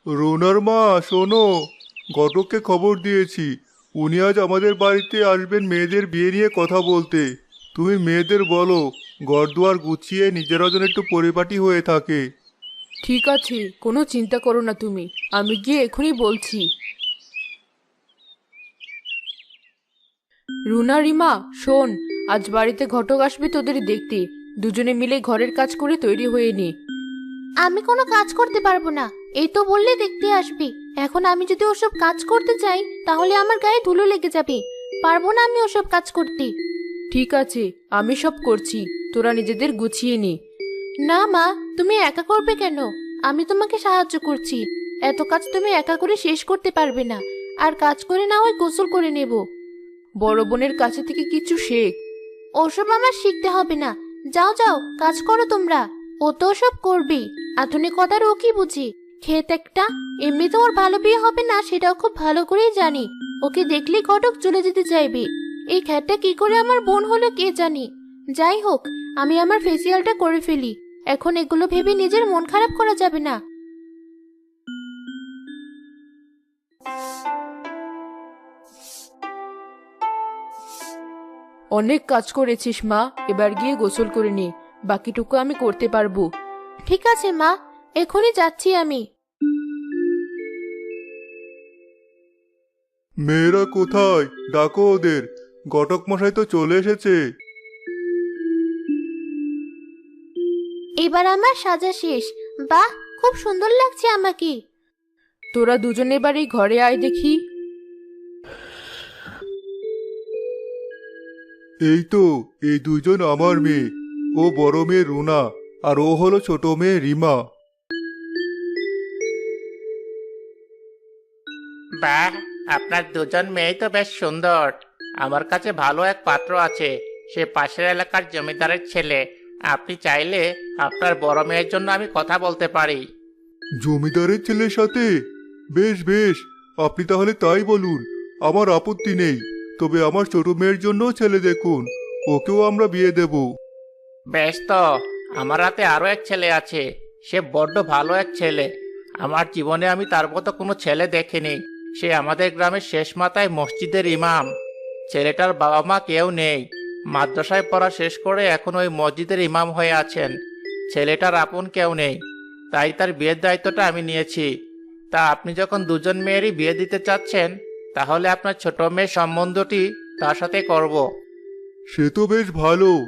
রুনার মা শোনো, ঘটককে খবর দিয়েছি। উনি আজ আমাদের বাড়িতে আসবেন মেয়েদের বিয়ে নিয়ে কথা বলতে। তুমি মেয়েদের বলো ঘরদুয়ার গুছিয়ে নিজেরা যেন একটু পরিপাটি হয়ে থাকে। ঠিক আছে, কোনো চিন্তা করো না তুমি, আমি গিয়ে এখনই বলছি। রুনা, রিমা, শোন, আজ বাড়িতে ঘটক আসবে তোদের দেখতে। দুজনে মিলে ঘরের কাজ করে তৈরি হয়ে নে। আমি কোনো কাজ করতে পারবো না। এই তো বললে দেখতে আসবি। এখন আমি যদি ওসব কাজ করতে চাই তাহলে আমার গায়ে ধুলো লেগে যাবে। পারবো না আমি ওসব কাজ করতে। ঠিক আছে, আমি সব করছি, তোরা নিজেদের গুছিয়ে নে। না মা, তুমি একা করবে কেন? আমি তোমাকে সাহায্য করছি। এত কাজ তুমি একা করে শেষ করতে পারবে না। আর কাজ করে না হয় গোসল করে নেব। বড় বোনের কাছে থেকে কিছু শেখ। ওসব আমার শিখতে হবে না। যাও যাও, কাজ করো তোমরা। ও তো ওসব করবে। আধুনিকতার ও কি বুঝি? ক্ষেত একটা। এমনিতে ওর ভালো বিয়ে হবে না সেটাও খুব ভালো করেই জানি। ওকে দেখলেই ঘটক চলে যেতে চাইবে। এই ক্ষেতটা কি করে আমার বোন হলো কে জানি। যাই হোক, আমি আমার ফেসিয়ালটা করে ফেলি। এখন এগুলো ভেবে নিজের মন খারাপ করা যাবে না। অনেক কাজ করেছিস মা, এবার গিয়ে গোসল করে নে। বাকিটুকু আমি করতে পারবো। ঠিক আছে মা, এখনই যাচ্ছি আমি। মেয়েরা কোথায়? ডাকো ওদের। ঘটক মশাই তো চলে এসেছে। এবার আমার সাজা শেষ। বাহ, খুব সুন্দর লাগছে আমাকে। তোরা দুজনে এবার এই ঘরে আয় দেখি। এই তো, এই দুইজন আমার মেয়ে। ও বড় মেয়ে রুনা, আর ও হলো ছোট মেয়ে রিমা। বাহ, আপনার দুজন মেয়েই তো বেশ সুন্দর। আমার কাছে ভালো এক পাত্র আছে। সে পাশের এলাকার জমিদারের ছেলে। আপনি চাইলে আপনার বড় মেয়ের জন্য আমি কথা বলতে পারি। জমিদারের ছেলের সাথে? বেশ বেশ, আপনি তাহলে তাই বলুন। আমার আপত্তি নেই। তবে আমার ছোট মেয়ের জন্য ছেলে দেখুন, ওকেও আমরা বিয়ে দেব। বেশ তো, আমার হাতে আরো এক ছেলে আছে। সে বড্ড ভালো এক ছেলে। আমার জীবনে আমি তার মতো কোনো ছেলে দেখিনি। সে আমাদের গ্রামের শেষ মাথায় মসজিদের ইমাম। ছেলেটার বাবা মা কেউ নেই। মাদ্রাসায় পড়া শেষ করে এখন ওই মসজিদের ইমাম হয়ে আছেন। ছেলেটার আপন কেউ নেই, তাই তার বিয়ের দায়িত্বটা আমি নিয়েছি। তা আপনি যখন দুজন মেয়েরই বিয়ে দিতে চাচ্ছেন, তাহলে আপনার ছোট মেয়ের সম্বন্ধটি তার সাথে করব। সে তো বেশ ভালো।